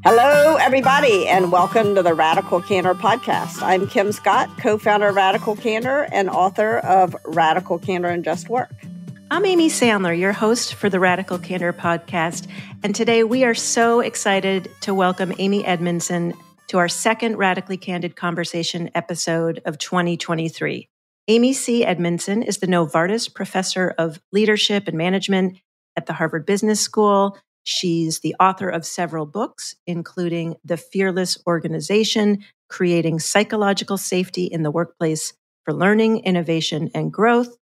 Hello, everybody, and welcome to the Radical Candor podcast. I'm Kim Scott, co-founder of Radical Candor and author of Radical Candor and Just Work. I'm Amy Sandler, your host for the Radical Candor podcast. And today we are so excited to welcome Amy Edmondson to our second Radically Candid Conversation episode of 2023. Amy C. Edmondson is the Novartis Professor of Leadership and Management at the Harvard Business School. She's the author of several books, including The Fearless Organization, Creating Psychological Safety in the Workplace for Learning, Innovation, and Growth,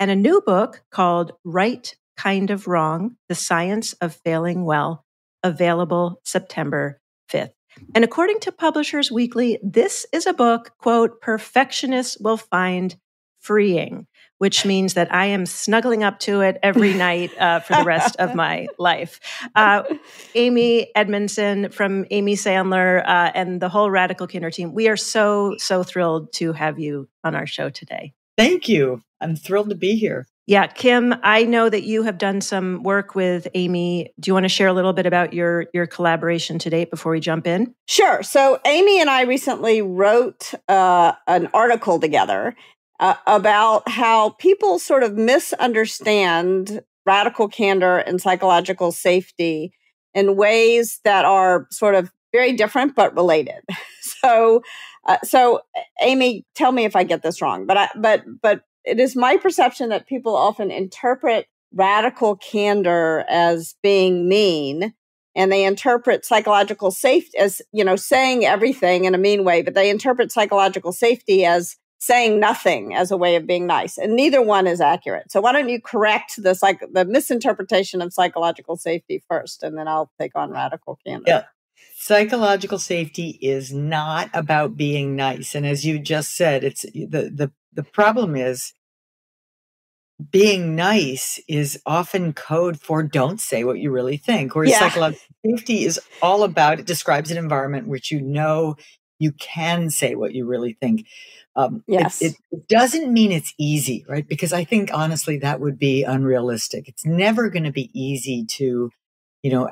and a new book called Right Kind of Wrong, The Science of Failing Well, available September 5th. And according to Publishers Weekly, this is a book, quote, perfectionists will find freeing, which means that I am snuggling up to it every night for the rest of my life. Amy Edmondson from Amy Sandler and the whole Radical Candor team, we are so thrilled to have you on our show today. Thank you. I'm thrilled to be here. Yeah, Kim, I know that you have done some work with Amy. Do you want to share a little bit about your collaboration to date before we jump in? Sure. So Amy and I recently wrote an article together about how people sort of misunderstand radical candor and psychological safety in ways that are sort of very different but related. So Amy, tell me if I get this wrong, but it is my perception that people often interpret radical candor as being mean, and they interpret psychological safety as, saying everything in a mean way, but they interpret psychological safety as saying nothing as a way of being nice. And neither one is accurate. So why don't you correct the misinterpretation of psychological safety first, and then I'll take on radical candor. Yeah. Psychological safety is not about being nice. And as you just said, it's the problem is being nice is often code for don't say what you really think. Whereas psychological safety is all about, it describes an environment which you can say what you really think. Yes. It doesn't mean it's easy, right? Because I think, honestly, that would be unrealistic. It's never going to be easy to,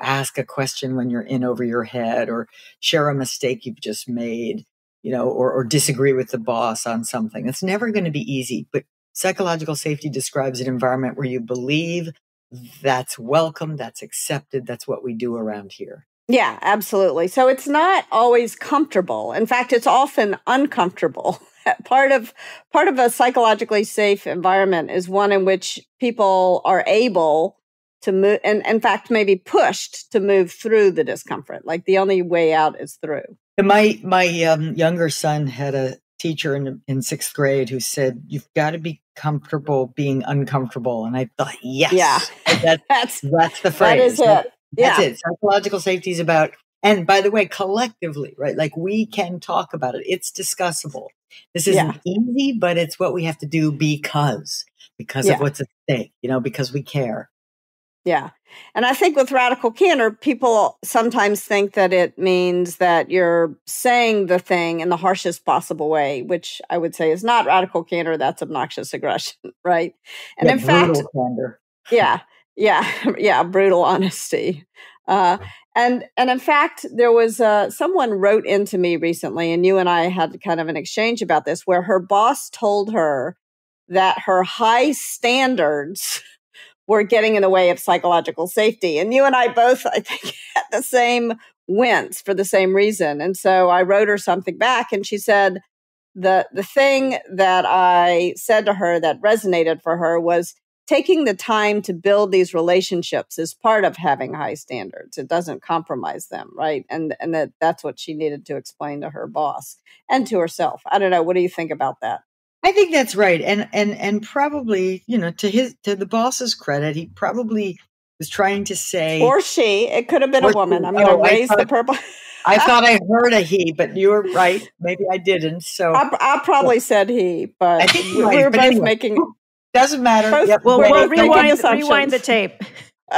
ask a question when you're in over your head, or share a mistake you've just made, or disagree with the boss on something. It's never going to be easy. But psychological safety describes an environment where you believe that's welcome, that's accepted, that's what we do around here. Yeah, absolutely. So it's not always comfortable. In fact, it's often uncomfortable. Part of a psychologically safe environment is one in which people are able to move, and in fact, maybe pushed to move through the discomfort. Like the only way out is through. My younger son had a teacher in sixth grade who said, "You've got to be comfortable being uncomfortable." And I thought, yes, that's the phrase. That is it. That's it. Psychological safety is about, and by the way, collectively, right? Like we can talk about it. It's discussable. This isn't easy, but it's what we have to do because of what's at stake, because we care. Yeah. And I think with radical candor, people sometimes think that it means that you're saying the thing in the harshest possible way, which I would say is not radical candor. That's obnoxious aggression, right? And in fact, candor. Brutal honesty. And in fact, there was someone wrote into me recently, and you and I had kind of an exchange about this, where her boss told her that her high standards were getting in the way of psychological safety. And you and I both, I think, had the same wince for the same reason. And so I wrote her something back, and she said the thing that I said to her that resonated for her was, taking the time to build these relationships is part of having high standards. It doesn't compromise them, right? And that's what she needed to explain to her boss and to herself. I don't know. What do you think about that? I think that's right. And probably, to the boss's credit, he probably was trying to say, or she, it could have been a woman. I'm going to raise the purple. I thought I heard a he, but you were right. Maybe I didn't. So I probably said he, but I think we were both making. Doesn't matter. Yep. Well, we'll rewind the tape.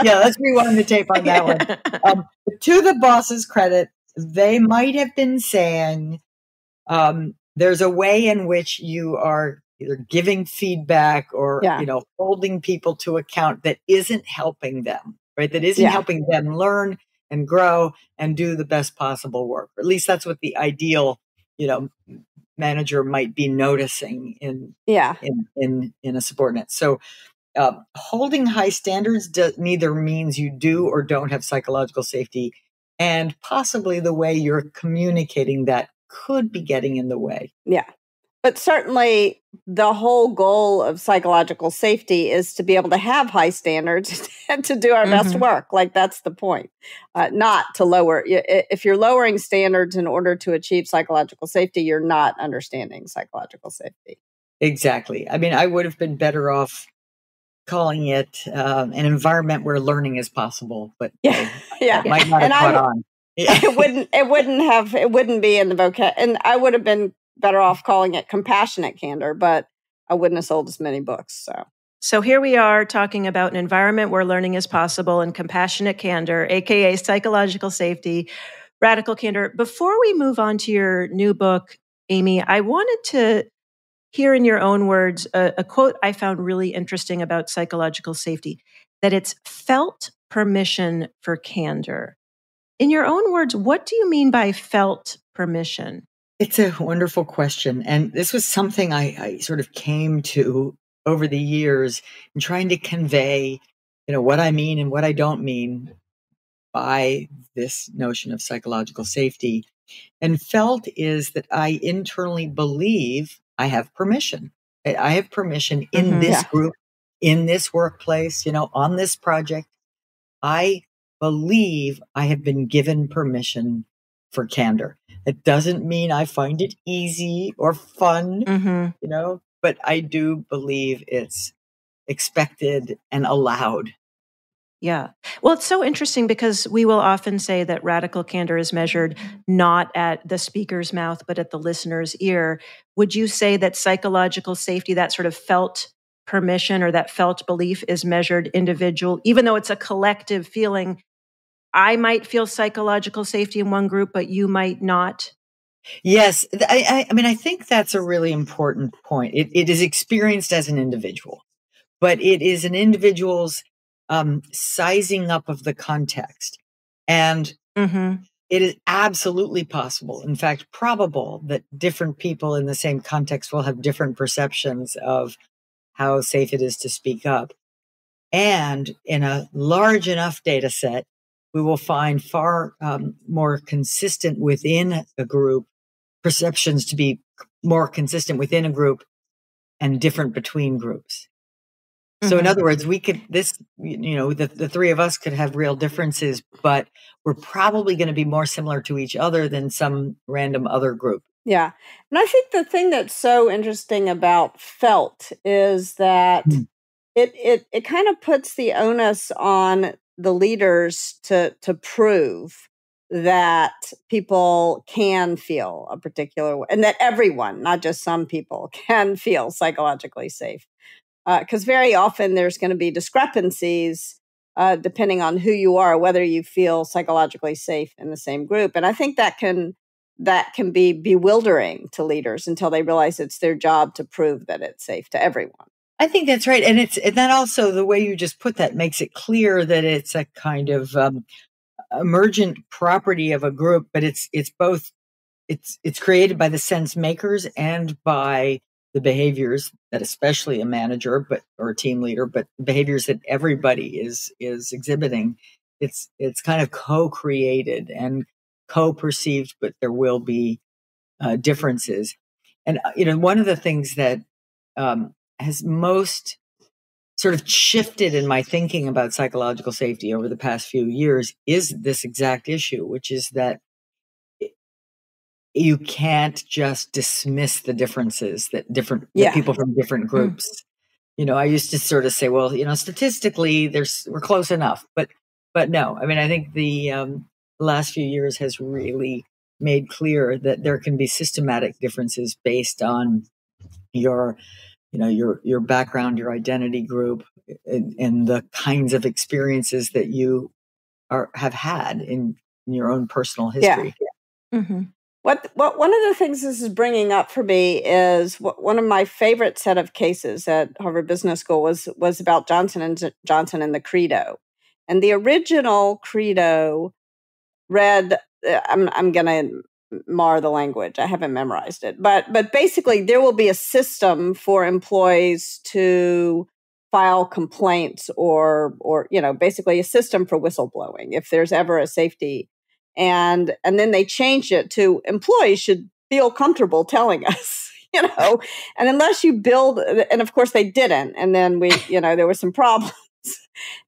Yeah, let's rewind the tape on that one. To the boss's credit, they might have been saying, there's a way in which you are either giving feedback or, holding people to account that isn't helping them, right? That isn't helping them learn, and grow and do the best possible work. Or at least that's what the ideal, manager might be noticing in a subordinate. So holding high standards neither means you do or don't have psychological safety, and possibly the way you're communicating that could be getting in the way. Yeah. But certainly the whole goal of psychological safety is to be able to have high standards and to do our best work. Like, that's the point, not to lower. If you're lowering standards in order to achieve psychological safety, you're not understanding psychological safety. Exactly. I mean, I would have been better off calling it an environment where learning is possible, but that might not have caught on. Yeah. It wouldn't be in the vocab, and I would have been better off calling it compassionate candor, but I wouldn't have sold as many books. So here we are talking about an environment where learning is possible and compassionate candor, aka psychological safety, radical candor. Before we move on to your new book, Amy, I wanted to hear in your own words a quote I found really interesting about psychological safety, that it's felt permission for candor. In your own words, what do you mean by felt permission? It's a wonderful question. And this was something I sort of came to over the years in trying to convey, what I mean and what I don't mean by this notion of psychological safety. And felt is that I internally believe I have permission. I have permission in this group, in this workplace, on this project. I believe I have been given permission for candor. It doesn't mean I find it easy or fun, but I do believe it's expected and allowed. Yeah. Well, it's so interesting because we will often say that radical candor is measured not at the speaker's mouth, but at the listener's ear. Would you say that psychological safety, that sort of felt permission or that felt belief, is measured individual, even though it's a collective feeling? I might feel psychological safety in one group, but you might not. Yes. I think that's a really important point. It is experienced as an individual, but it is an individual's sizing up of the context. And it is absolutely possible, in fact, probable, that different people in the same context will have different perceptions of how safe it is to speak up. And in a large enough data set, we will find far more consistent within a group, perceptions to be more consistent within a group and different between groups. So in other words, we could, the three of us could have real differences, but we're probably going to be more similar to each other than some random other group. Yeah. And I think the thing that's so interesting about felt is that it kind of puts the onus on the leaders to prove that people can feel a particular way, and that everyone, not just some people, can feel psychologically safe. Because very often there's going to be discrepancies depending on who you are, whether you feel psychologically safe in the same group. And I think that can be bewildering to leaders until they realize it's their job to prove that it's safe to everyone. I think that's right. And that also, the way you just put that makes it clear that it's a kind of emergent property of a group, but it's both, it's created by the sense makers and by the behaviors that especially a manager or a team leader, but behaviors that everybody is exhibiting. It's kind of co-created and co-perceived, but there will be differences. And one of the things that has most sort of shifted in my thinking about psychological safety over the past few years is this exact issue, which is that you can't just dismiss the differences that people from different groups. I used to sort of say, well, statistically we're close enough, but no. I mean, I think the last few years has really made clear that there can be systematic differences based on your background, your identity group, and the kinds of experiences that you have had in your own personal history. Yeah. Mm-hmm. What one of the things this is bringing up for me is one of my favorite set of cases at Harvard Business School was about Johnson & Johnson and the Credo. And the original Credo read, I'm going to mar the language. I haven't memorized it, but basically there will be a system for employees to file complaints or basically a system for whistleblowing if there's ever a safety. And then they changed it to employees should feel comfortable telling us, and unless you build, and of course they didn't. And then there were some problems.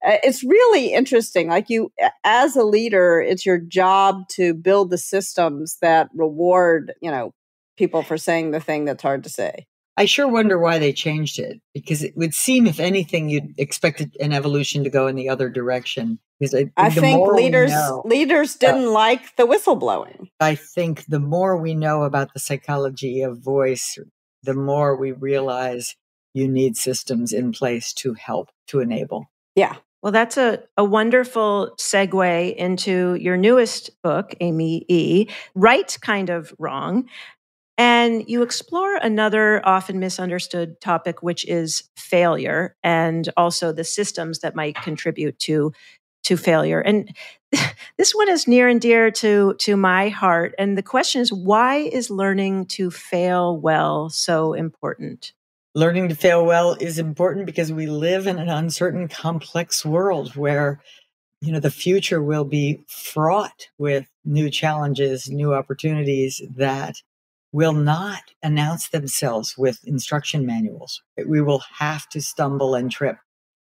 It's really interesting. Like as a leader, it's your job to build the systems that reward, people for saying the thing that's hard to say. I sure wonder why they changed it, because it would seem, if anything, you'd expect an evolution to go in the other direction. Because I think leaders didn't like the whistleblowing. I think the more we know about the psychology of voice, the more we realize you need systems in place to help, to enable. Yeah. Well, that's a wonderful segue into your newest book, Amy E., Right Kind of Wrong. And you explore another often misunderstood topic, which is failure, and also the systems that might contribute to failure. And this one is near and dear to my heart. And the question is, why is learning to fail well so important? Learning to fail well is important because we live in an uncertain, complex world where, the future will be fraught with new challenges, new opportunities that will not announce themselves with instruction manuals. We will have to stumble and trip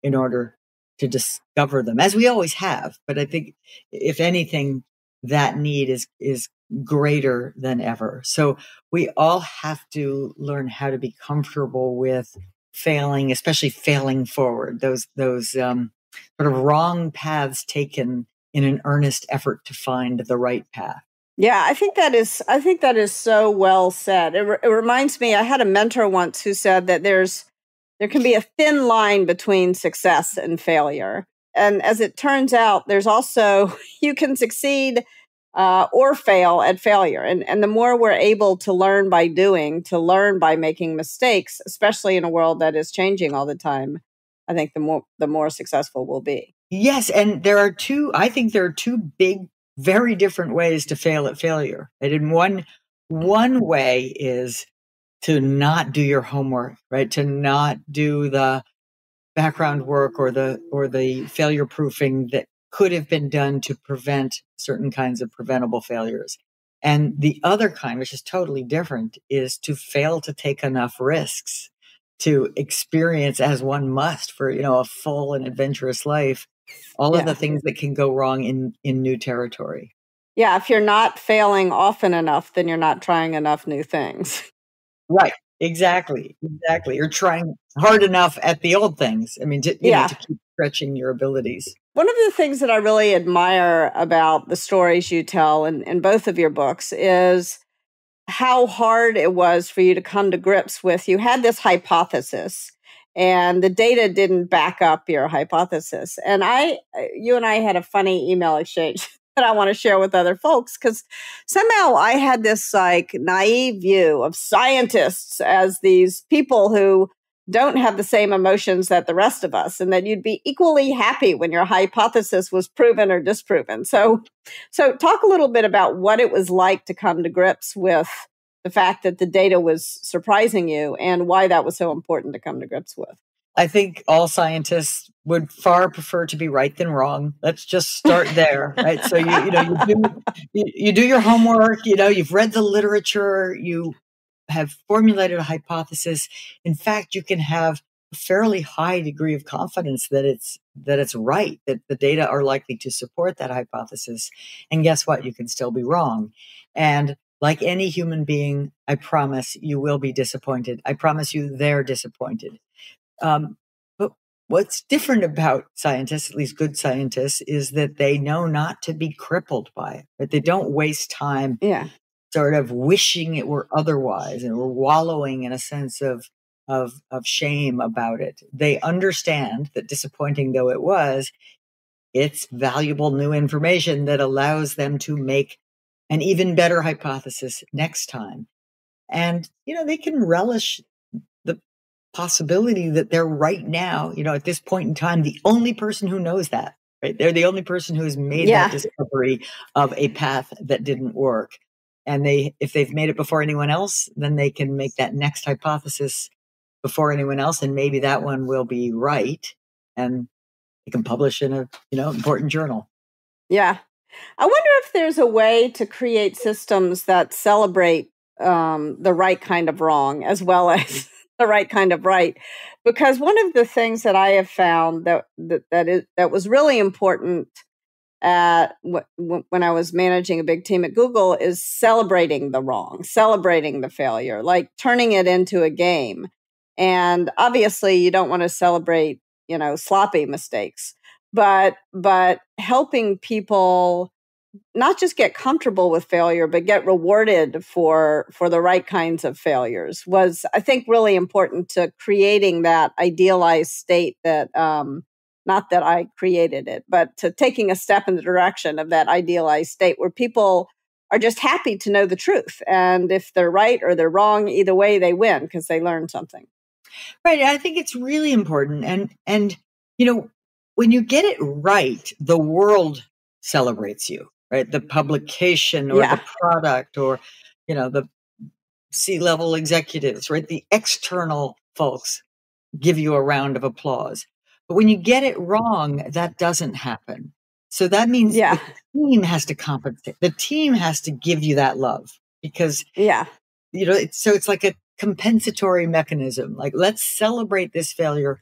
in order to discover them, as we always have. But I think, if anything, that need is greater than ever. So we all have to learn how to be comfortable with failing, especially failing forward, those sort of wrong paths taken in an earnest effort to find the right path. Yeah, I think that is so well said. It reminds me, I had a mentor once who said that there can be a thin line between success and failure. And as it turns out, there's also, you can succeed or fail at failure. And the more we're able to learn by doing, to learn by making mistakes, especially in a world that is changing all the time, I think the more successful we'll be. Yes, and I think there are two big, very different ways to fail at failure. And in one way is to not do your homework, right? To not do the background work or the failure proofing that could have been done to prevent certain kinds of preventable failures. And the other kind, which is totally different, is to fail to take enough risks to experience, as one must for, a full and adventurous life, all of the things that can go wrong in new territory. Yeah, if you're not failing often enough, then you're not trying enough new things. Right. Exactly. You're trying hard enough at the old things. I mean, to keep stretching your abilities. One of the things that I really admire about the stories you tell in both of your books is how hard it was for you to come to grips with. You had this hypothesis, and the data didn't back up your hypothesis. And you and I had a funny email exchange that I want to share with other folks, because somehow I had this naive view of scientists as these people who don't have the same emotions that the rest of us, and that you'd be equally happy when your hypothesis was proven or disproven. So talk a little bit about what it was like to come to grips with the fact that the data was surprising you and why that was so important to come to grips with. I think all scientists would far prefer to be right than wrong. Let's just start there, right? So you do your homework, you've read the literature, you have formulated a hypothesis. In fact, you can have a fairly high degree of confidence that it's right, that the data are likely to support that hypothesis. And guess what? You can still be wrong. And like any human being, I promise you will be disappointed. I promise you they're disappointed. But what's different about scientists, at least good scientists, is that they know not to be crippled by it, but they don't waste time sort of wishing it were otherwise and were wallowing in a sense of shame about it. They understand that, disappointing though it was, it's valuable new information that allows them to make an even better hypothesis next time. And, they can relish the possibility that they're right now, at this point in time, the only person who knows that. right? They're the only person who has made that Yeah. discovery of a path that didn't work. And if they've made it before anyone else, then they can make that next hypothesis before anyone else, and maybe that one will be right, and they can publish in a important journal. Yeah. I wonder if there's a way to create systems that celebrate the right kind of wrong as well as the right kind of right, because one of the things that I have found that was really important when I was managing a big team at Google is celebrating the wrong, celebrating the failure, like turning it into a game. And obviously, you don't want to celebrate, sloppy mistakes, but helping people not just get comfortable with failure, but get rewarded for the right kinds of failures was, I think, really important to creating that idealized state that, not that I created it, but to taking a step in the direction of that idealized state where people are just happy to know the truth. And if they're right or they're wrong, either way, they win because they learned something. Right. I think it's really important. And, when you get it right, the world celebrates you, right? The publication or the product or, the C-level executives, right? The external folks give you a round of applause. But when you get it wrong, that doesn't happen. So that means the team has to compensate. The team has to give you that love because, it's like a compensatory mechanism. Like, let's celebrate this failure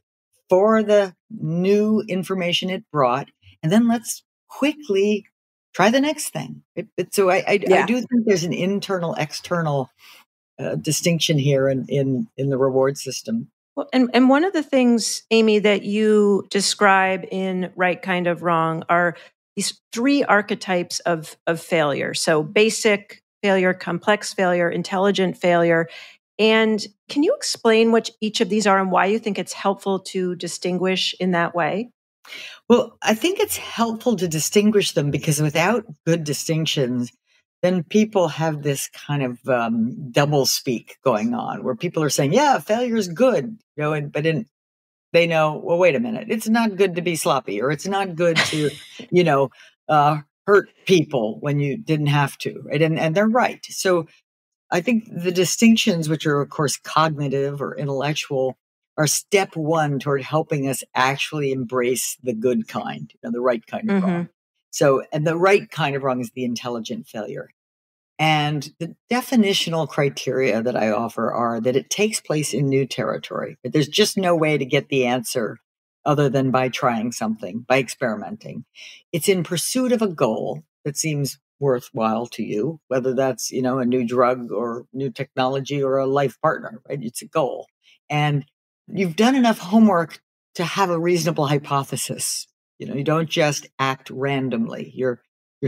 for the new information it brought, and then let's quickly try the next thing. So I do think there's an internal, external distinction here in the reward system. Well, and one of the things, Amy, that you describe in Right Kind of Wrong are these three archetypes of failure. So basic failure, complex failure, intelligent failure. And can you explain what each of these are and why you think it's helpful to distinguish in that way? Well, I think it's helpful to distinguish them because without good distinctions, then people have this kind of double speak going on where people are saying, yeah, failure is good, they know, well, wait a minute, it's not good to be sloppy, or it's not good to, hurt people when you didn't have to, right? And they're right. So I think the distinctions, which are, of course, cognitive or intellectual, are step one toward helping us actually embrace the good kind, the right kind of wrong. So, and the right kind of wrong is the intelligent failure. And the definitional criteria that I offer are that it takes place in new territory. But there's just no way to get the answer other than by trying something, by experimenting. It's in pursuit of a goal that seems worthwhile to you, whether that's, a new drug or new technology or a life partner, right? It's a goal. And you've done enough homework to have a reasonable hypothesis. You don't just act randomly. You're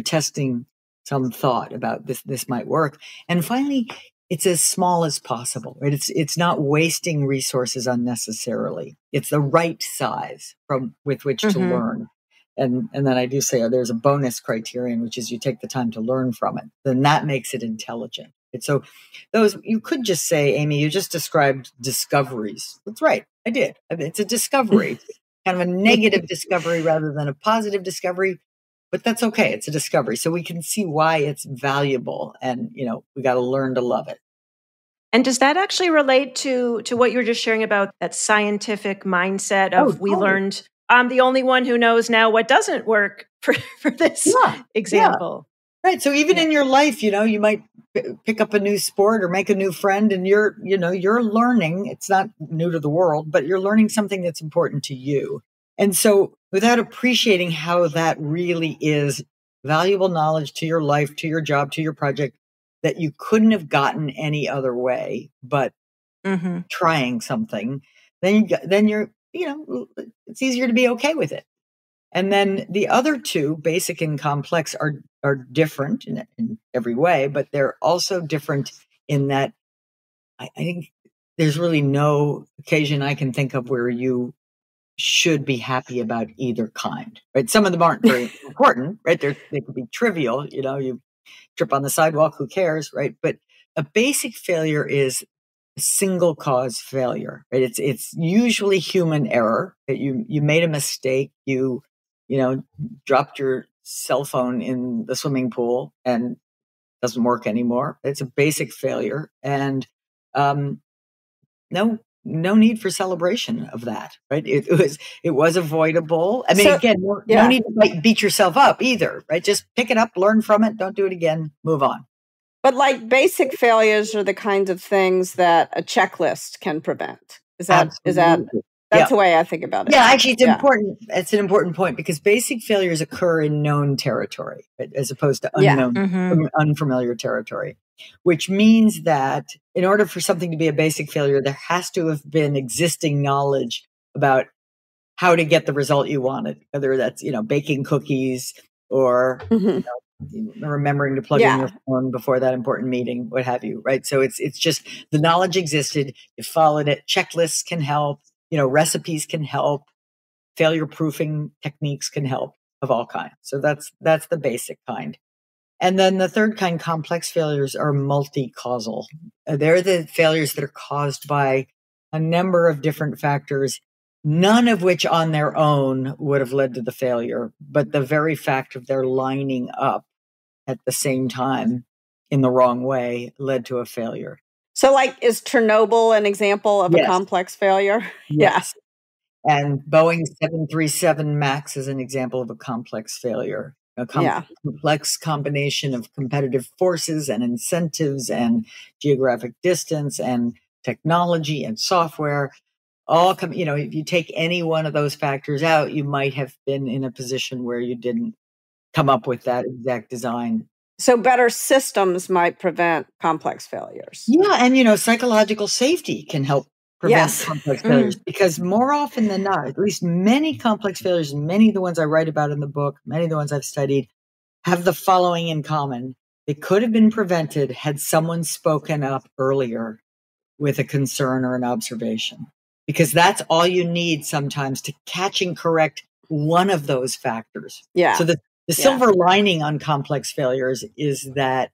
testing some thought about this might work. And finally, it's as small as possible, right? It's not wasting resources unnecessarily. It's the right size with which to learn. And then I do say there's a bonus criterion, which is you take the time to learn from it. Then that makes it intelligent. And so you could just say, Amy, you just described discoveries. That's right. I did. It's a discovery, kind of a negative discovery rather than a positive discovery. But that's okay. It's a discovery. So we can see why it's valuable, and, we got to learn to love it. And does that actually relate to what you were just sharing about that scientific mindset of we learned, I'm the only one who knows now what doesn't work for this example? Yeah. Right. So even in your life, you might pick up a new sport or make a new friend, and you're learning. It's not new to the world, but you're learning something that's important to you. And so without appreciating how that really is valuable knowledge to your life, to your job, to your project, that you couldn't have gotten any other way, but trying something, then you're, it's easier to be okay with it. And then the other two, basic and complex, are different in every way, but they're also different in that I think there's really no occasion I can think of where you should be happy about either kind, right? Some of them aren't very important, right? They could be trivial, you trip on the sidewalk, who cares, right? But a basic failure is a single cause failure, right? It's usually human error. That you made a mistake, you dropped your cell phone in the swimming pool and doesn't work anymore. It's a basic failure. And no need for celebration of that, right? It was avoidable. I mean, again, no need to beat yourself up either, right? Just pick it up, learn from it, don't do it again, move on. But like basic failures are the kinds of things that a checklist can prevent. That's the way I think about it. Yeah, actually, it's important. It's an important point because basic failures occur in known territory, right, as opposed to unknown, unfamiliar territory, which means that in order for something to be a basic failure, there has to have been existing knowledge about how to get the result you wanted, whether that's, baking cookies or remembering to plug in your phone before that important meeting, what have you, right? So it's just the knowledge existed, you followed it. Checklists can help, recipes can help, failure proofing techniques can help of all kinds. So that's the basic kind. And then the third kind, complex failures, are multi-causal. They're the failures that are caused by a number of different factors, none of which on their own would have led to the failure, but the very fact of their lining up at the same time in the wrong way led to a failure. So is Chernobyl an example of a complex failure? Yes. And Boeing 737 MAX is an example of a complex failure. A complex combination of competitive forces and incentives and geographic distance and technology and software. All come, if you take any one of those factors out, you might have been in a position where you didn't come up with that exact design. So better systems might prevent complex failures. Yeah, and psychological safety can help prevent complex failures because more often than not, at least many complex failures, and many of the ones I write about in the book, many of the ones I've studied, have the following in common. They could have been prevented had someone spoken up earlier with a concern or an observation, because that's all you need sometimes to catch and correct one of those factors. Yeah. So the silver lining on complex failures is that,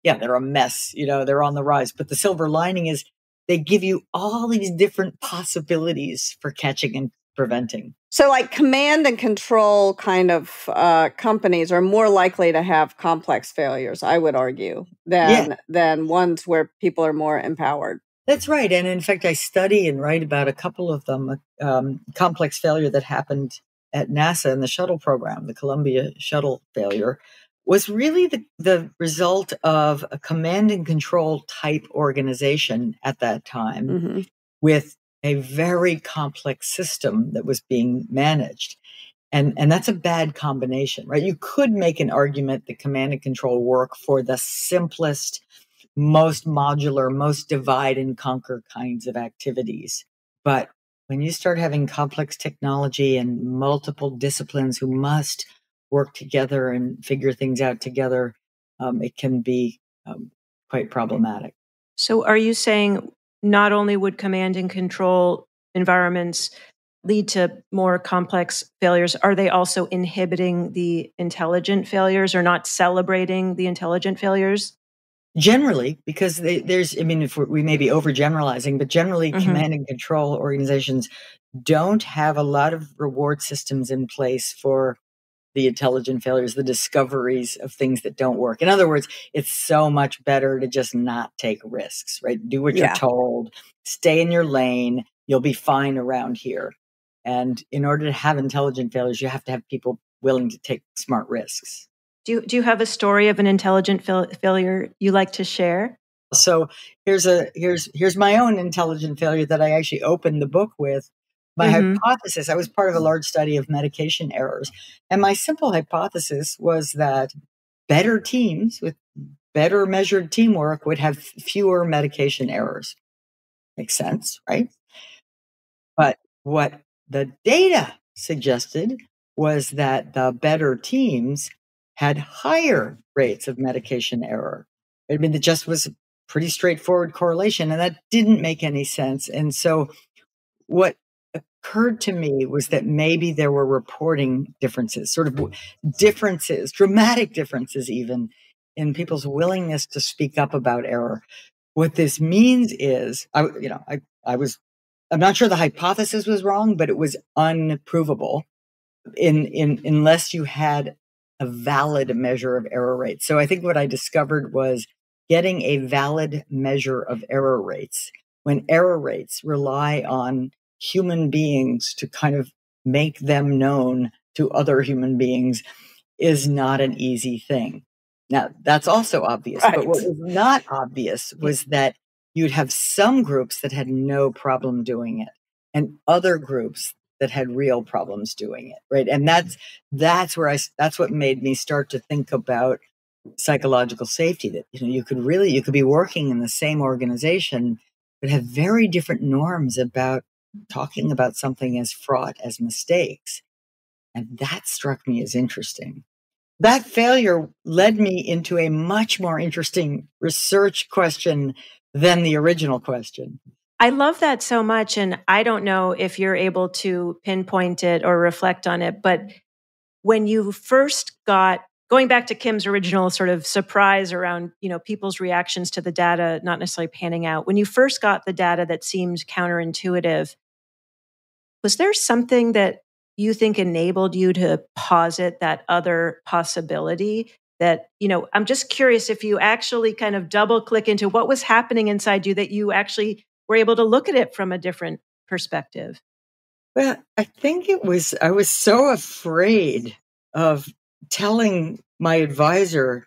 they're a mess, they're on the rise. But the silver lining is they give you all these different possibilities for catching and preventing. So command and control kind of companies are more likely to have complex failures, I would argue, than ones where people are more empowered. That's right. And in fact, I study and write about a couple of them, complex failure that happened at NASA in the shuttle program. The Columbia shuttle failure was really the result of a command and control type organization at that time with a very complex system that was being managed. And that's a bad combination, right? You could make an argument that command and control work for the simplest, most modular, most divide and conquer kinds of activities. But when you start having complex technology and multiple disciplines who must work together and figure things out together, it can be quite problematic. So are you saying not only would command and control environments lead to more complex failures, are they also inhibiting the intelligent failures or not celebrating the intelligent failures? Generally, because if we may be overgeneralizing, but generally command and control organizations don't have a lot of reward systems in place for the intelligent failures, the discoveries of things that don't work. In other words, it's so much better to just not take risks, right? Do what you're told, stay in your lane, you'll be fine around here. And in order to have intelligent failures, you have to have people willing to take smart risks. Do you have a story of an intelligent failure you like to share? So here's my own intelligent failure that I actually opened the book with. My hypothesis, I was part of a large study of medication errors. And my simple hypothesis was that better teams with better measured teamwork would have fewer medication errors. Makes sense, right? But what the data suggested was that the better teams had higher rates of medication error. I mean, it just was a pretty straightforward correlation, and that didn't make any sense. And so what occurred to me was that maybe there were reporting differences, sort of differences, dramatic differences even, in people's willingness to speak up about error. What this means is, I'm not sure the hypothesis was wrong, but it was unprovable. unless you had a valid measure of error rates. So I think what I discovered was getting a valid measure of error rates. When error rates rely on human beings to kind of make them known to other human beings is not an easy thing. Now, that's also obvious, Right. but what was not obvious was that you'd have some groups that had no problem doing it and other groups that had real problems doing it, right? And that's what made me start to think about psychological safety, that you could be working in the same organization but have very different norms about talking about something as fraught as mistakes. And that struck me as interesting. That failure led me into a much more interesting research question than the original question. I love that so much. And I don't know if you're able to pinpoint it or reflect on it, but when you first going back to Kim's original sort of surprise around, people's reactions to the data not necessarily panning out, when you first got the data that seemed counterintuitive, was there something that you think enabled you to posit that other possibility? That, I'm just curious if you actually kind of double click into what was happening inside you, that you actually were able to look at it from a different perspective. Well, I think I was so afraid of telling my advisor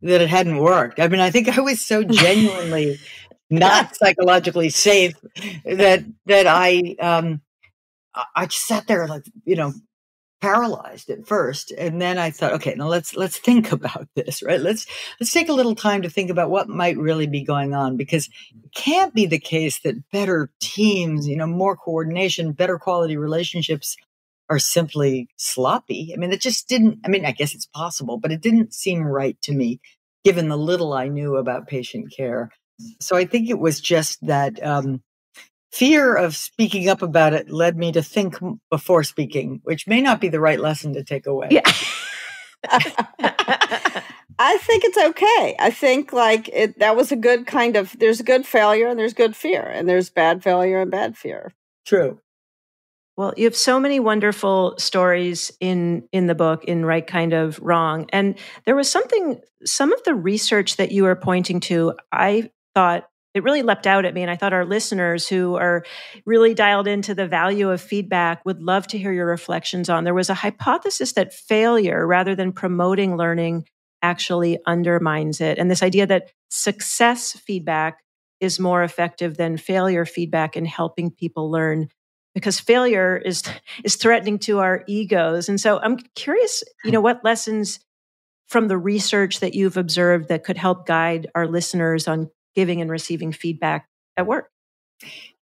that it hadn't worked. I mean, I think I was so genuinely not psychologically safe that I just sat there like, paralyzed at first. And then I thought, okay, now let's think about this, right? Let's take a little time to think about what might really be going on, because it can't be the case that better teams, more coordination, better quality relationships are simply sloppy. I mean, I guess it's possible, but it didn't seem right to me, given the little I knew about patient care. So I think it was just that, fear of speaking up about it led me to think before speaking, which may not be the right lesson to take away. Yeah. I think it's okay. I think that was a good there's good failure and there's good fear, and there's bad failure and bad fear. True. Well, you have so many wonderful stories in the book, in Right Kind of Wrong. And there was some of the research that you were pointing to, I thought it really leapt out at me. And I thought our listeners who are really dialed into the value of feedback would love to hear your reflections on. There was a hypothesis that failure, rather than promoting learning, actually undermines it. And this idea that success feedback is more effective than failure feedback in helping people learn, because failure is threatening to our egos. And so I'm curious, what lessons from the research that you've observed that could help guide our listeners on giving and receiving feedback at work.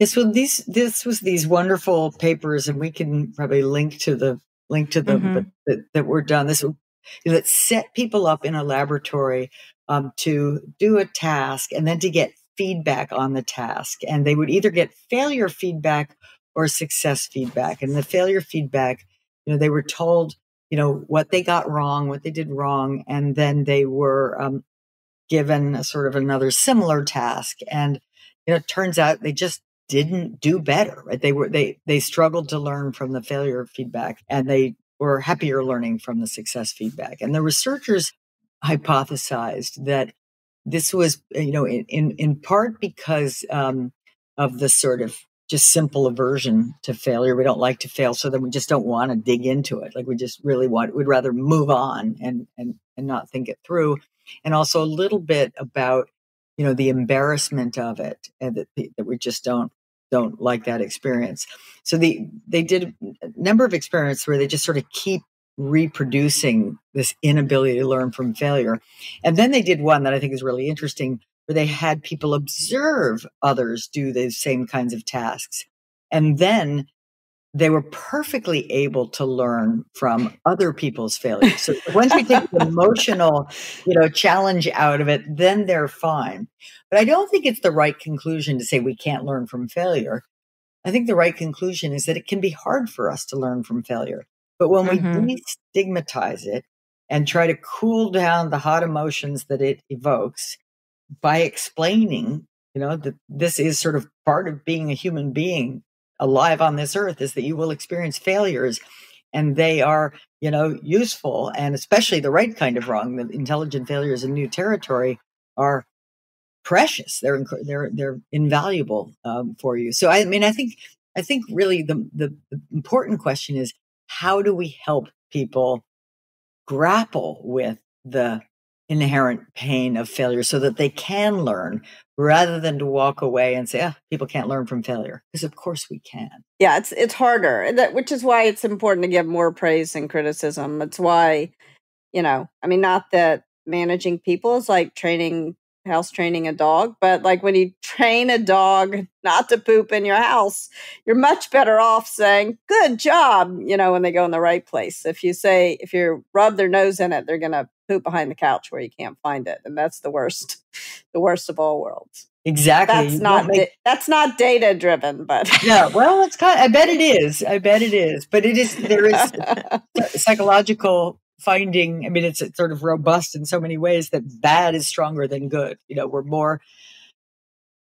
Yes, well, this was these wonderful papers, and we can probably link to them, but that were done. This that set people up in a laboratory to do a task and then to get feedback on the task, and they would either get failure feedback or success feedback. And the failure feedback, they were told, what they got wrong, what they did wrong, and then they were given a sort of another similar task. And, it turns out they just didn't do better, right? They struggled to learn from the failure feedback, and they were happier learning from the success feedback. And the researchers hypothesized that this was, in part because of the sort of just simple aversion to failure. We don't like to fail, so then we just don't want to dig into it. Like we just really we'd rather move on and not think it through. And also a little bit about, the embarrassment of it, and that we just don't like that experience. So they did a number of experiments where they just sort of keep reproducing this inability to learn from failure. And then they did one that I think is really interesting, where they had people observe others do the same kinds of tasks. And then they were perfectly able to learn from other people's failures. So once we take the emotional, challenge out of it, then they're fine. But I don't think it's the right conclusion to say we can't learn from failure. I think the right conclusion is that it can be hard for us to learn from failure. But when we destigmatize it and try to cool down the hot emotions that it evokes by explaining, that this is sort of part of being a human being alive on this earth, is that you will experience failures. and they are, useful, and especially the right kind of wrong. The intelligent failures in new territory are precious. They're invaluable for you. So I mean, I think really the important question is, how do we help people grapple with the inherent pain of failure so that they can learn, rather than to walk away and say, people can't learn from failure? Because of course we can. Yeah, it's harder, which is why it's important to give more praise and criticism. It's why, not that managing people is like house training a dog, but like when you train a dog not to poop in your house, you're much better off saying, good job, when they go in the right place. If you rub their nose in it, they're going to poop behind the couch where you can't find it. And that's the worst of all worlds. Exactly. That's not data driven, but no. Well, I bet it is. But there is psychological finding. I mean, it's sort of robust in so many ways that bad is stronger than good. We're more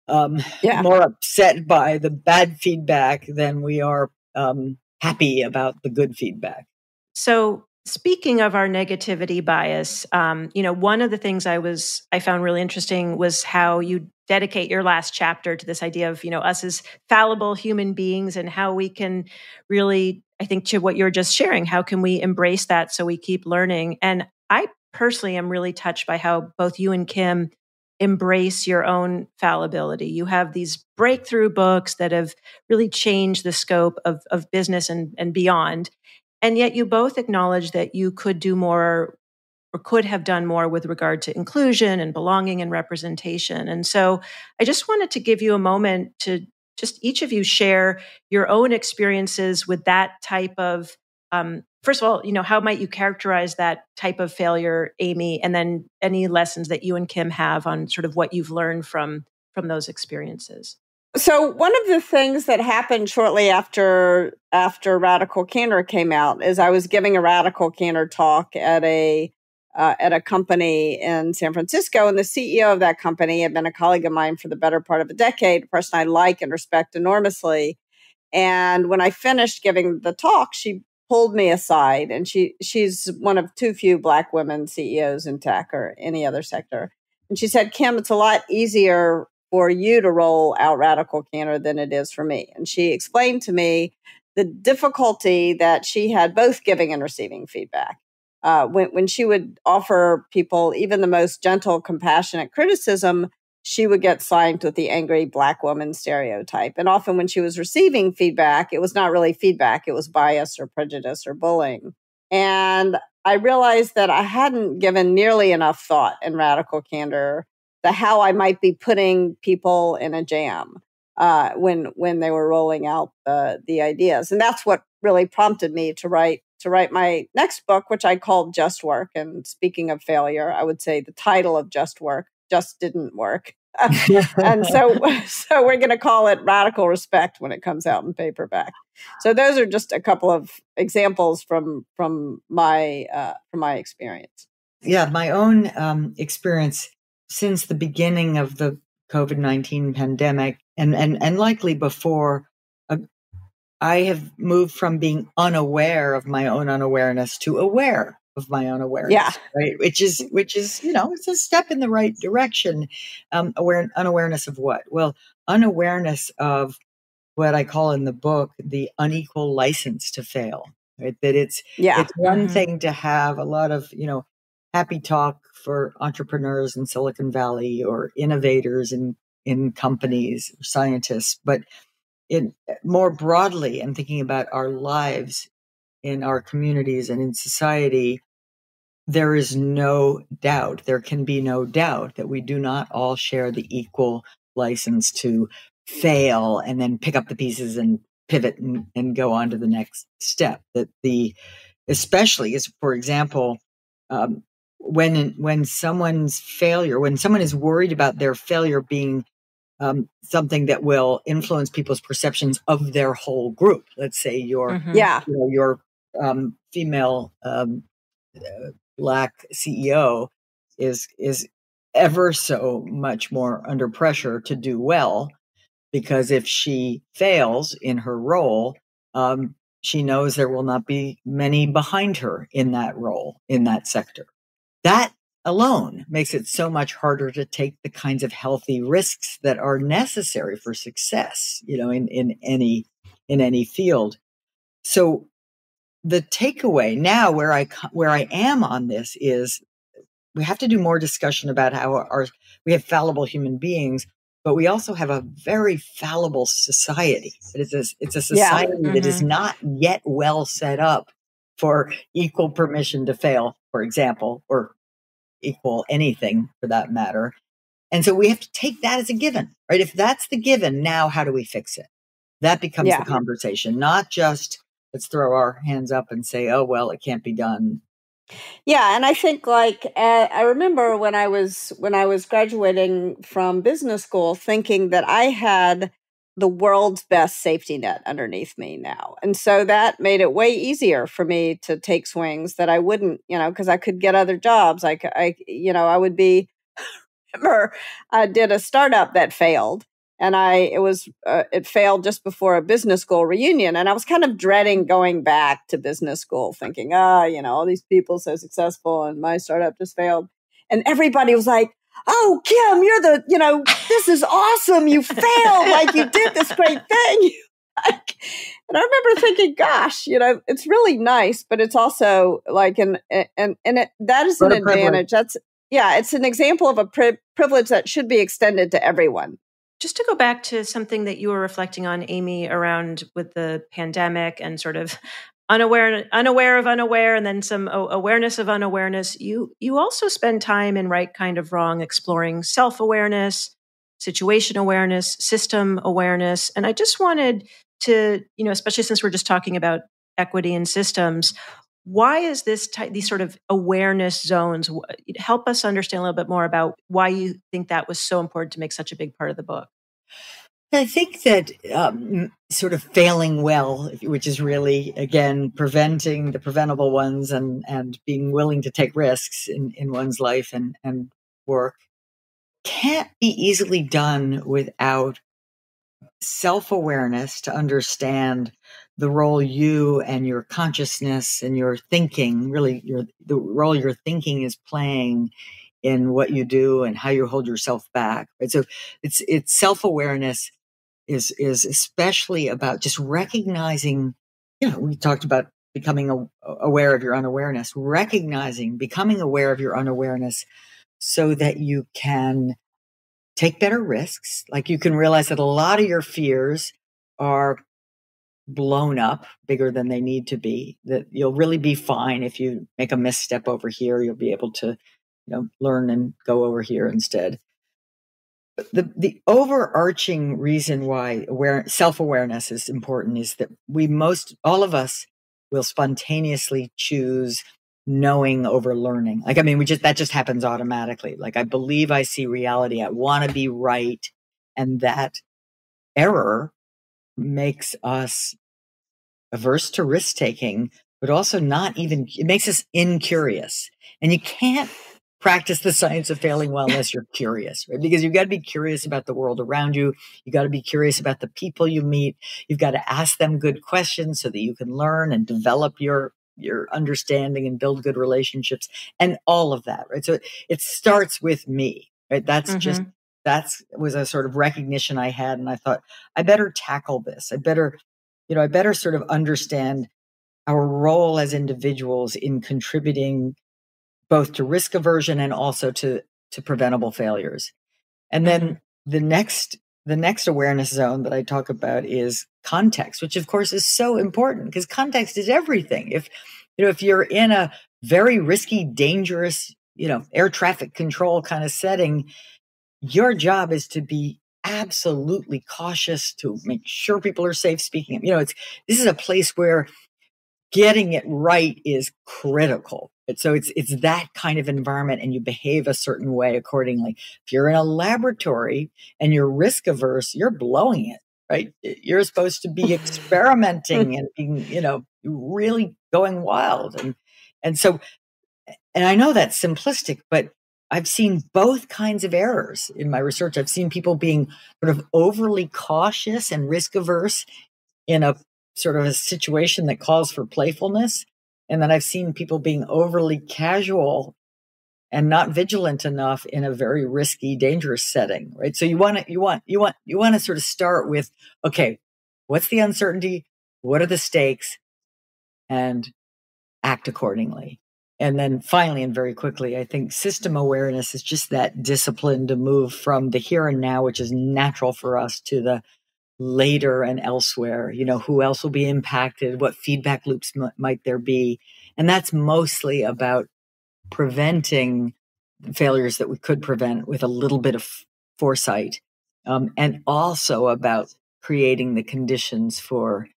upset by the bad feedback than we are happy about the good feedback. So speaking of our negativity bias, one of the things I found really interesting was how you dedicate your last chapter to this idea of, us as fallible human beings, and how we can really, I think, to what you're just sharing, how can we embrace that so we keep learning? And I personally am really touched by how both you and Kim embrace your own fallibility. You have these breakthrough books that have really changed the scope of business and beyond. And yet you both acknowledge that you could do more, or could have done more, with regard to inclusion and belonging and representation. And so I just wanted to give you a moment to just each of you share your own experiences with that type of, first of all, how might you characterize that type of failure, Amy, and then any lessons that you and Kim have on sort of what you've learned from those experiences. So one of the things that happened shortly after Radical Candor came out is I was giving a Radical Candor talk at a company in San Francisco, and the CEO of that company had been a colleague of mine for the better part of a decade, a person I like and respect enormously. And when I finished giving the talk, she pulled me aside, and she's one of too few Black women CEOs in tech or any other sector. And she said, Kim, it's a lot easier for you to roll out Radical Candor than it is for me. And she explained to me the difficulty that she had both giving and receiving feedback. When she would offer people even the most gentle, compassionate criticism, she would get slammed with the angry Black woman stereotype. And often when she was receiving feedback, it was not really feedback, it was bias or prejudice or bullying. And I realized that I hadn't given nearly enough thought in Radical Candor to how I might be putting people in a jam when they were rolling out the ideas. And that's what really prompted me to write my next book, which I called Just Work. And speaking of failure, I would say the title of Just Work just didn't work. And so we're going to call it Radical Respect when it comes out in paperback. So those are just a couple of examples from my experience. Yeah, my own experience since the beginning of the COVID-19 pandemic, and likely before, I have moved from being unaware of my own unawareness to aware of my own awareness. Yeah. Right. Which is, it's a step in the right direction. Unawareness of what? Well, unawareness of what I call in the book the unequal license to fail. Right. That it's one thing to have a lot of, happy talk for entrepreneurs in Silicon Valley or innovators in companies, scientists, but more broadly, and thinking about our lives in our communities and in society, there can be no doubt that we do not all share the equal license to fail and then pick up the pieces and pivot and go on to the next step. Especially as, for example, when someone is worried about their failure being something that will influence people's perceptions of their whole group. Let's say your female Black CEO is ever so much more under pressure to do well, because if she fails in her role, she knows there will not be many behind her in that role, in that sector. That alone makes it so much harder to take the kinds of healthy risks that are necessary for success, in any field. So the takeaway now where I am on this is we have to do more discussion about how we have fallible human beings, but we also have a very fallible society. It's a society that is not yet well set up for equal permission to fail, for example, or equal anything for that matter. And so we have to take that as a given, right? If that's the given, now how do we fix it? That becomes the conversation, not just let's throw our hands up and say, oh, well, it can't be done. Yeah, and I think I remember when I was graduating from business school, thinking that I had the world's best safety net underneath me now, and so that made it way easier for me to take swings that I wouldn't, because I could get other jobs. I would be. Remember, I did a startup that failed, and it failed just before a business school reunion, and I was kind of dreading going back to business school, thinking, all these people so successful, and my startup just failed, and everybody was like, "Oh, Kim, this is awesome! You failed, like you did this great thing." And I remember thinking, "Gosh, it's really nice, but it's also like that is an advantage. It's an example of a privilege that should be extended to everyone." Just to go back to something that you were reflecting on, Amy, around with the pandemic and sort of unaware of unaware, and then some awareness of unawareness. You also spend time in Right Kind of Wrong exploring self-awareness, situation awareness, system awareness. And I just wanted to, especially since we're just talking about equity and systems, why is these sort of awareness zones? Help us understand a little bit more about why you think that was so important to make such a big part of the book. I think that sort of failing well, which is really, again, preventing the preventable ones and being willing to take risks in one's life and work, can't be easily done without self-awareness to understand the role you and your consciousness and your thinking, really the role your thinking is playing in what you do and how you hold yourself back. Right? So it's self-awareness is especially about just recognizing, we talked about becoming aware of your unawareness, becoming aware of your unawareness so that you can take better risks. Like you can realize that a lot of your fears are blown up bigger than they need to be, that you'll really be fine if you make a misstep over here. You'll be able to, learn and go over here instead. The overarching reason why self-awareness is important is that all of us will spontaneously choose knowing over learning. That just happens automatically. Like, I believe I see reality. I want to be right. And that error makes us averse to risk taking, but also it makes us incurious. And you can't practice the science of failing well unless you're curious, right? Because you've got to be curious about the world around you. You got to be curious about the people you meet. You've got to ask them good questions so that you can learn and develop your understanding and build good relationships and all of that, right? So it starts with me, right? That was a sort of recognition I had. And I thought, I better tackle this. I better sort of understand our role as individuals in contributing both to risk aversion and also to preventable failures. And then the next awareness zone that I talk about is context, which of course is so important because context is everything. If you're in a very risky, dangerous, air traffic control kind of setting, your job is to be absolutely cautious to make sure people are safe speaking. This is a place where getting it right is critical. So it's that kind of environment, and you behave a certain way accordingly. If you're in a laboratory and you're risk averse, you're blowing it, right? You're supposed to be experimenting and being, really going wild. And I know that's simplistic, but I've seen both kinds of errors in my research. I've seen people being sort of overly cautious and risk averse in a sort of a situation that calls for playfulness. And then I've seen people being overly casual and not vigilant enough in a very risky, dangerous setting, right? So you want to sort of start with, okay, what's the uncertainty? What are the stakes? And act accordingly. And then finally, and very quickly, I think system awareness is just that discipline to move from the here and now, which is natural for us, to the later and elsewhere. Who else will be impacted? What feedback loops might there be? And that's mostly about preventing failures that we could prevent with a little bit of foresight, and also about creating the conditions for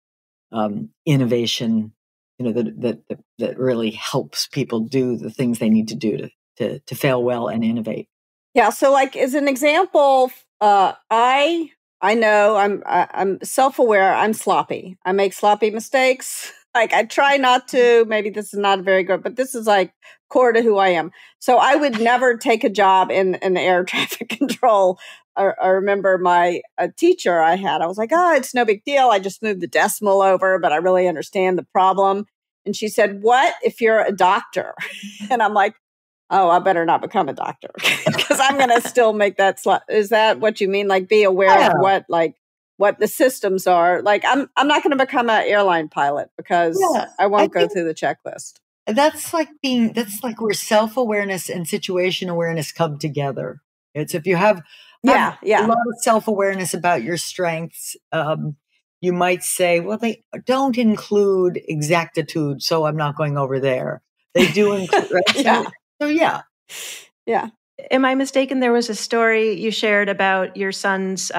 innovation, that really helps people do the things they need to do to fail well and innovate. Yeah. So, like, as an example, I know I'm self-aware. I'm sloppy. I make sloppy mistakes. Like, I try not to. Maybe this is not very good, but this is like core to who I am. So I would never take a job in air traffic control. I remember my teacher I had. I was like, it's no big deal. I just moved the decimal over, but I really understand the problem. And she said, "What if you're a doctor?" And I'm like, "Oh, I better not become a doctor because I'm going to still make that slot." Is that what you mean? Like, be aware of what the systems are. Like, I'm not going to become an airline pilot because I won't go through the checklist. That's like where self-awareness and situation awareness come together. It's if you have a lot of self-awareness about your strengths, you might say, well, they don't include exactitude, so I'm not going over there. They do include, right? So yeah. Am I mistaken? There was a story you shared about your son's,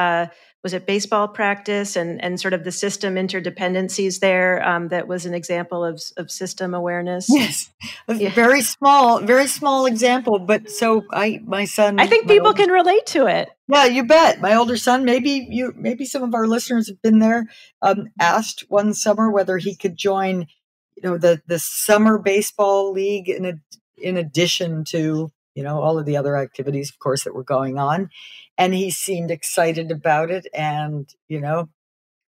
was it baseball practice and sort of the system interdependencies there? That was an example of system awareness. Yes, very small example. But so my son. I think people can relate to it. Yeah, you bet. My older son, maybe some of our listeners have been there. Asked one summer whether he could join, the summer baseball league in addition to all of the other activities, of course, that were going on. And he seemed excited about it. And, of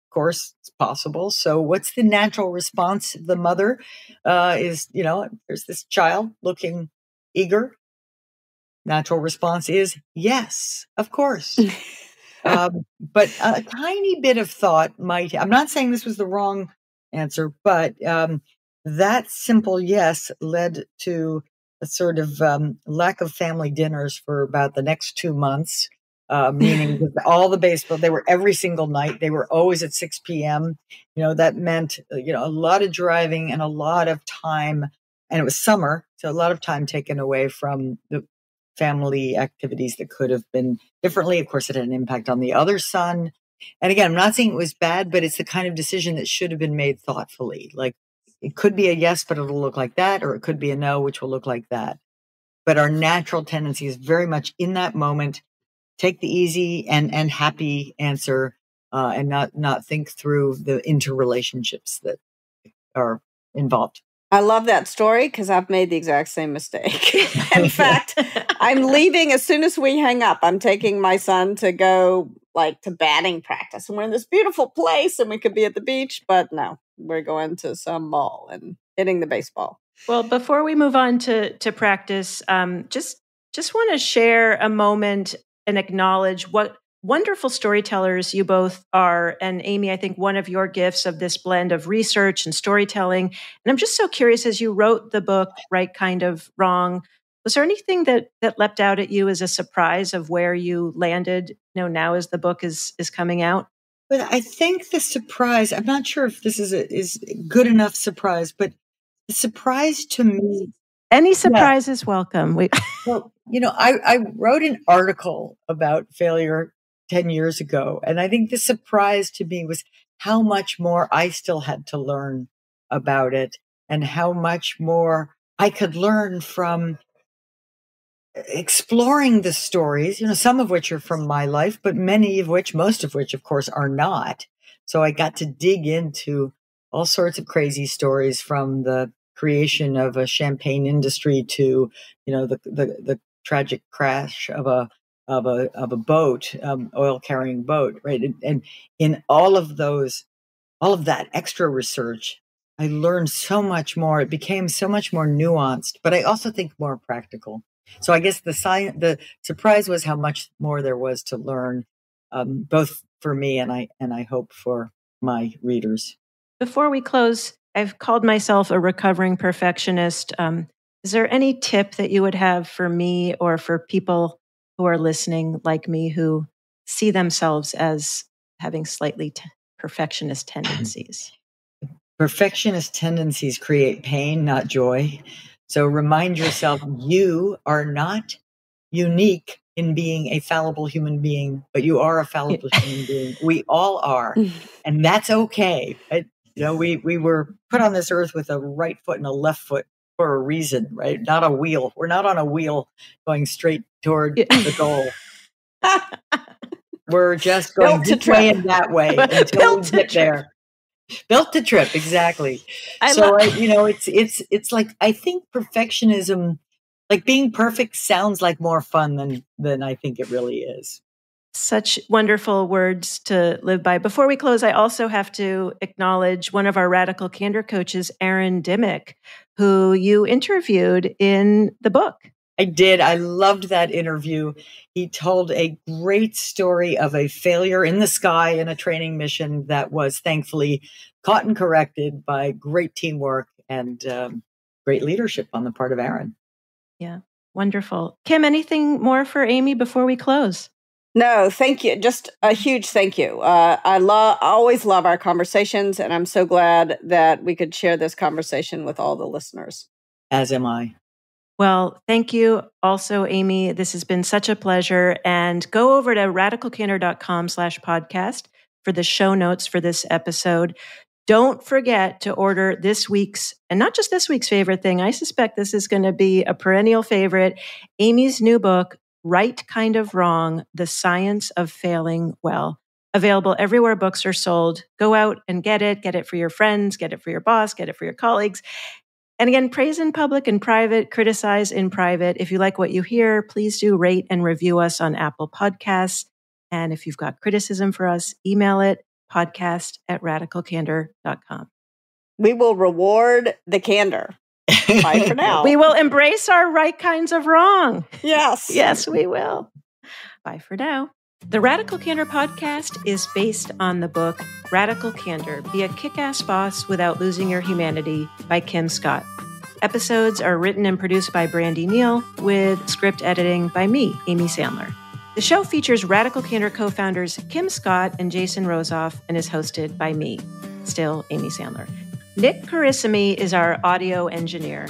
course, it's possible. So what's the natural response of the mother? Is, there's this child looking eager. Natural response is yes, of course. But a tiny bit of thought I'm not saying this was the wrong answer, but that simple yes led to a sort of lack of family dinners for about the next 2 months, meaning that all the baseball, they were every single night. They were always at 6 p.m. That meant, a lot of driving and a lot of time. And it was summer, so a lot of time taken away from the family activities that could have been differently. Of course, it had an impact on the other son. And again, I'm not saying it was bad, but it's the kind of decision that should have been made thoughtfully. Like, it could be a yes, but it'll look like that, or it could be a no, which will look like that. But our natural tendency is very much in that moment, take the easy and happy answer, and not think through the interrelationships that are involved. I love that story because I've made the exact same mistake. In fact, I'm leaving as soon as we hang up. I'm taking my son to go to batting practice. And we're in this beautiful place and we could be at the beach, but no, we're going to some mall and hitting the baseball. Well, before we move on to practice, just want to share a moment and acknowledge what wonderful storytellers you both are. And Amy, I think one of your gifts of this blend of research and storytelling. And I'm just so curious, as you wrote the book, Right Kind of Wrong, was there anything that leapt out at you as a surprise of where you landed, now as the book is coming out? But I think the surprise, I'm not sure if this is good enough surprise, but the surprise to me. Any surprise is welcome. Well, I wrote an article about failure 10 years ago. And I think the surprise to me was how much more I still had to learn about it and how much more I could learn from exploring the stories, some of which are from my life, but most of which, of course, are not. So I got to dig into all sorts of crazy stories, from the creation of a champagne industry to, the tragic crash of a boat, oil carrying boat, right? And in all of those all of that extra research, I learned so much more. It became so much more nuanced, but I also think more practical. So I guess the surprise was how much more there was to learn, both for me and I hope for my readers. Before we close, I've called myself a recovering perfectionist. Is there any tip that you would have for me or for people who are listening like me who see themselves as having slightly perfectionist tendencies? Perfectionist tendencies create pain, not joy. So remind yourself you are not unique in being a fallible human being, but you are a fallible human being. We all are. And that's okay. We were put on this earth with a right foot and a left foot for a reason, right? Not a wheel. We're not on a wheel going straight toward the goal. We're just going this way and that way until we get there. Built to trip, exactly. It's like, I think perfectionism, like being perfect, sounds like more fun than I think it really is. Such wonderful words to live by. Before we close, I also have to acknowledge one of our Radical Candor coaches, Aaron Dimmick, who you interviewed in the book. I did. I loved that interview. He told a great story of a failure in the sky in a training mission that was thankfully caught and corrected by great teamwork and great leadership on the part of Aaron. Yeah, wonderful. Kim, anything more for Amy before we close? No, thank you. Just a huge thank you. I always love our conversations, and I'm so glad that we could share this conversation with all the listeners. As am I. Well, thank you also, Amy. This has been such a pleasure. And go over to radicalcandor.com/podcast for the show notes for this episode. Don't forget to order this week's, and not just this week's favorite thing, I suspect this is going to be a perennial favorite, Amy's new book, Right Kind of Wrong, The Science of Failing Well. Available everywhere books are sold. Go out and get it for your friends, get it for your boss, get it for your colleagues. And again, praise in public and private, criticize in private. If you like what you hear, please do rate and review us on Apple Podcasts. And if you've got criticism for us, email it, podcast@radicalcandor.com. We will reward the candor. Bye for now. We will embrace our right kinds of wrong. Yes. Yes, we will. Bye for now. The Radical Candor podcast is based on the book Radical Candor, Be a Kick-Ass Boss Without Losing Your Humanity by Kim Scott. Episodes are written and produced by Brandy Neal with script editing by me, Amy Sandler. The show features Radical Candor co-founders Kim Scott and Jason Rosoff and is hosted by me, still Amy Sandler. Nick Carissimi is our audio engineer.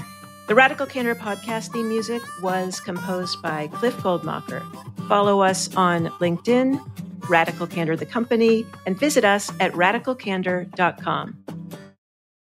The Radical Candor podcast theme music was composed by Cliff Goldmacher. Follow us on LinkedIn, Radical Candor the Company, and visit us at radicalcandor.com.